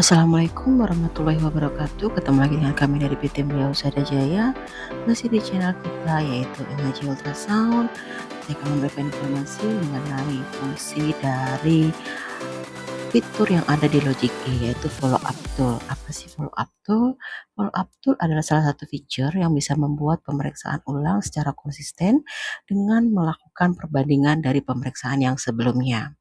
Assalamualaikum warahmatullahi wabarakatuh. Ketemu lagi dengan kami dari PT Mulia Husada Jaya, masih di channel kita yaitu Imaging Ultrasound. Saya akan memberikan informasi mengenai fungsi dari fitur yang ada di Logic E, yaitu Follow Up Tool. Apa sih Follow Up Tool? Follow Up Tool adalah salah satu fitur yang bisa membuat pemeriksaan ulang secara konsisten dengan melakukan perbandingan dari pemeriksaan yang sebelumnya.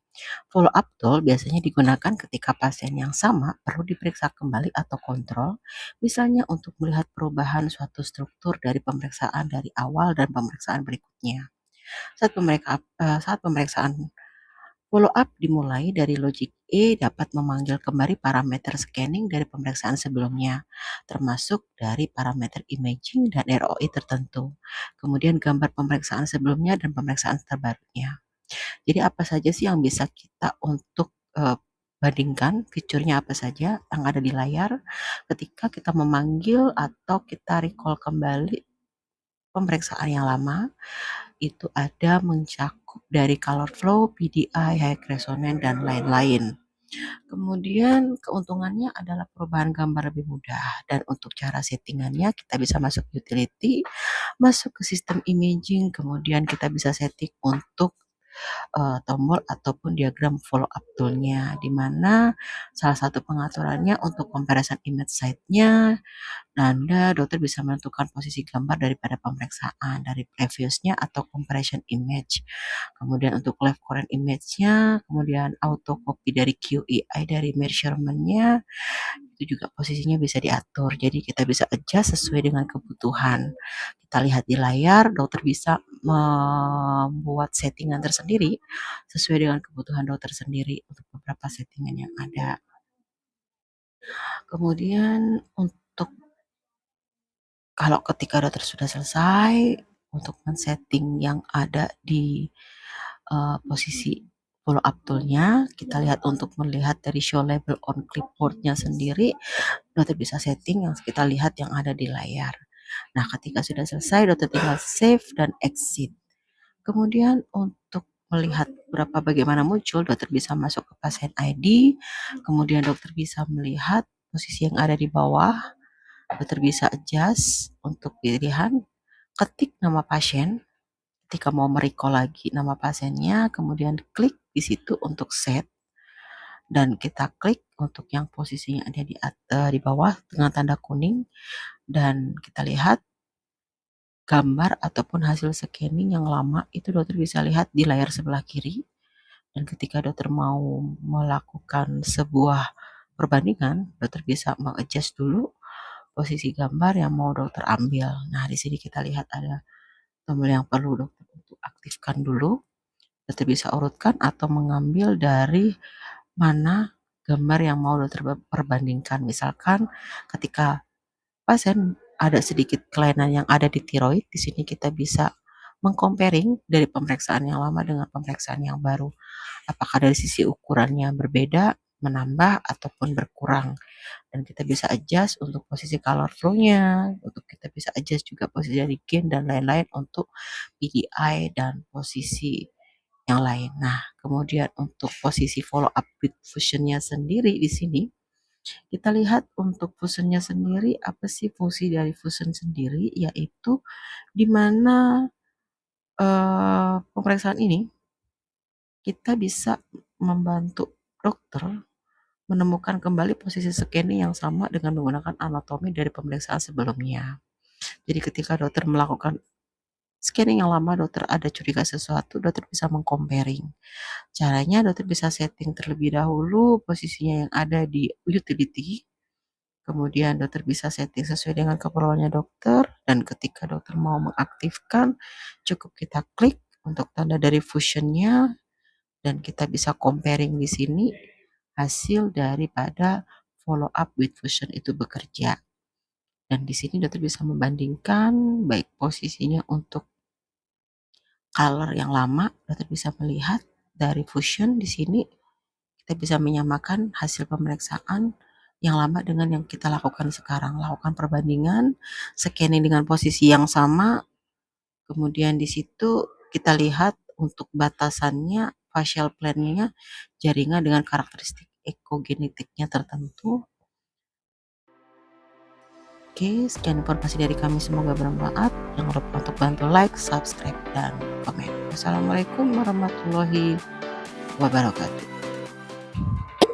Follow up tool biasanya digunakan ketika pasien yang sama perlu diperiksa kembali atau kontrol, misalnya untuk melihat perubahan suatu struktur dari pemeriksaan dari awal dan pemeriksaan berikutnya. Saat pemeriksaan follow up dimulai dari Logic E dapat memanggil kembali parameter scanning dari pemeriksaan sebelumnya, termasuk dari parameter imaging dan ROI tertentu, kemudian gambar pemeriksaan sebelumnya dan pemeriksaan terbarunya. Jadi apa saja sih yang bisa kita untuk bandingkan, fiturnya apa saja yang ada di layar ketika kita memanggil atau kita recall kembali pemeriksaan yang lama, itu ada mencakup dari color flow, PDI, high resonance, dan lain-lain. Kemudian keuntungannya adalah perubahan gambar lebih mudah, dan untuk cara settingannya kita bisa masuk utility, masuk ke sistem imaging, kemudian kita bisa setting untuk tombol ataupun diagram follow up tool-nya, di mana salah satu pengaturannya untuk comparison image site-nya, dokter bisa menentukan posisi gambar daripada pemeriksaan dari previousnya atau comparison image. Kemudian untuk left current image-nya, kemudian auto copy dari QEI dari measurement-nya, itu juga posisinya bisa diatur. Jadi kita bisa adjust sesuai dengan kebutuhan. Kita lihat di layar, dokter bisa membuat settingan tersendiri sesuai dengan kebutuhan dokter sendiri untuk beberapa settingan yang ada. Kemudian untuk kalau ketika dokter sudah selesai untuk men-setting yang ada di posisi follow up tool-nya, kita lihat untuk melihat dari show label on clipboard-nya sendiri, dokter bisa setting yang kita lihat yang ada di layar. Nah, ketika sudah selesai, dokter tinggal save dan exit. Kemudian untuk melihat bagaimana muncul, dokter bisa masuk ke pasien ID, kemudian dokter bisa melihat posisi yang ada di bawah, dokter bisa adjust untuk pilihan, ketik nama pasien, ketika mau merecall lagi nama pasiennya, kemudian klik di situ untuk set, dan kita klik untuk yang posisinya ada di bawah dengan tanda kuning, dan kita lihat gambar ataupun hasil scanning yang lama itu dokter bisa lihat di layar sebelah kiri, dan ketika dokter mau melakukan sebuah perbandingan, dokter bisa meng-adjust dulu posisi gambar yang mau dokter ambil. Nah, di sini kita lihat ada tombol yang perlu dokter untuk aktifkan dulu. Dokter bisa urutkan atau mengambil dari mana gambar yang mau dokter perbandingkan. Misalkan ketika pasien ada sedikit kelainan yang ada di tiroid, di sini kita bisa mengcomparing dari pemeriksaan yang lama dengan pemeriksaan yang baru. Apakah dari sisi ukurannya berbeda, menambah, ataupun berkurang. Dan kita bisa adjust untuk posisi color flow-nya, untuk kita bisa adjust juga posisi dari gain dan lain-lain untuk PDI dan posisi yang lain. Nah, kemudian untuk posisi follow up with fusion-nya sendiri di sini, kita lihat untuk fusionnya sendiri, apa sih fungsi dari fusion sendiri, yaitu di mana pemeriksaan ini kita bisa membantu dokter menemukan kembali posisi scanning yang sama dengan menggunakan anatomi dari pemeriksaan sebelumnya. Jadi ketika dokter melakukan scanning yang lama, dokter ada curiga sesuatu, dokter bisa meng-comparing. Caranya dokter bisa setting terlebih dahulu posisinya yang ada di utility, kemudian dokter bisa setting sesuai dengan keperluannya dokter, dan ketika dokter mau mengaktifkan, cukup kita klik untuk tanda dari fusionnya, dan kita bisa comparing di sini hasil daripada follow up with fusion itu bekerja. Dan di sini dokter bisa membandingkan baik posisinya untuk color yang lama, dokter bisa melihat dari fusion di sini kita bisa menyamakan hasil pemeriksaan yang lama dengan yang kita lakukan sekarang. Lakukan perbandingan, scanning dengan posisi yang sama, kemudian di situ kita lihat untuk batasannya, facial plan-nya, jaringan dengan karakteristik ekogenetiknya tertentu. Oke, sekian informasi dari kami, semoga bermanfaat. Jangan lupa untuk bantu like, subscribe, dan komen. Wassalamualaikum warahmatullahi wabarakatuh.